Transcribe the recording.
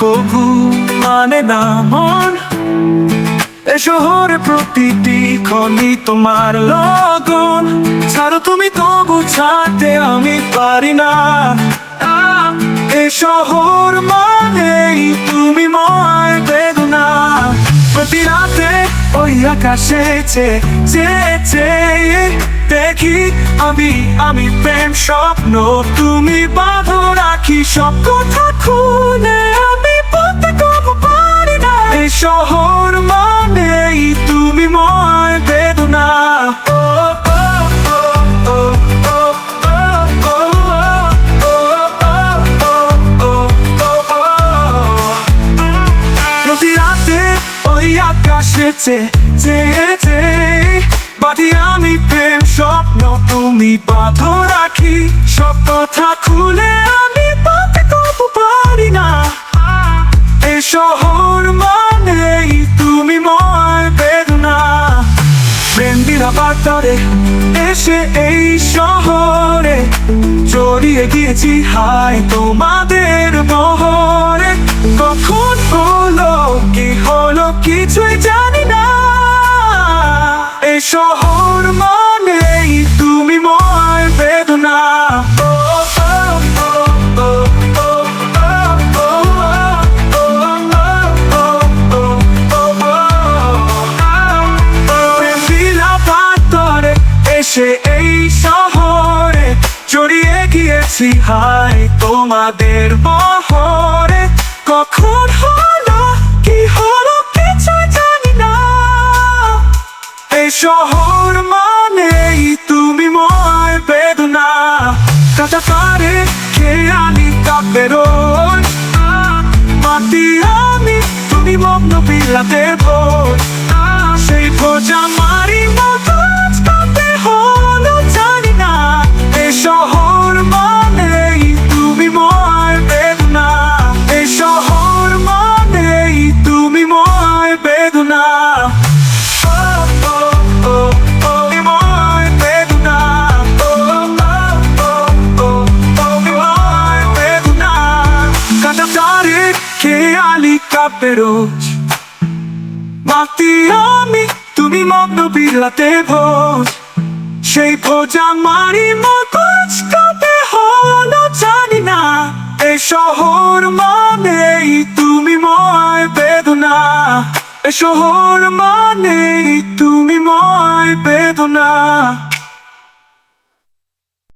কভু মানে না মন। এ শহরে প্রতিটি ক্ষণই তোমার লগন, ছাড়ো তুমি তবু ছাড়তে আমি পারি না। এ শহর মানেই তুমি ময় বেদনা। প্রতি রাতে ওই আকাশে চেয়ে দেখি আমি প্রেম স্বপ্ন, তুমি বাঁধো রাখি সব কথা খুলে আমি বলতে কবু পারি না। এই শহর মানেই তুমি ময় বেদনা। প্রতি রাতে ওই আকাশে চেয়ে বাঁধি আমি প্রেম স্বপ্ন, তুমি বাঁধো রাখি সব কথা খুলে আমি বলতে কবু পারি না। এই শহর মানেই তুমি ময় বেদনা। প্রেম দিলা বার্তারে এসে এই শহরে জড়িয়ে গিয়েছি হায় তোমাদের মোহরে। কখন হলো কি হলো কিছুই জানি না। এই শহর মানেই তুমি ময় বেদনা। এসে এই শহরে জড়িয়ে গিয়েছি হায় তোমাদের বহরে। কখন হলো কি হলো কিছু জানি না। এই শহর মানেই তুমি ময় বেদনা। কাটা পারে খেয়ালি কাব্যের মাটি আমি তুমি মগ্ন বিলাতে ভোর। সেই ভোজ আমারই মতো কাঁদতে হলো জানি না। এই শহর মানেই তুমি ময় বেদনা। এই শহর মানেই তুমি ময় বেদনা। খেয়ালি কাব্যেরোজ মাটি আমি তুমি মগ্ন বিলাতে ভোজ। সেই ভোজ আমারই মগজ কাঁদতে হলো জানি না। এই শহর মানেই তুমি ময় বেদনা। এই শহর মানেই তুমি ময় বেদনা।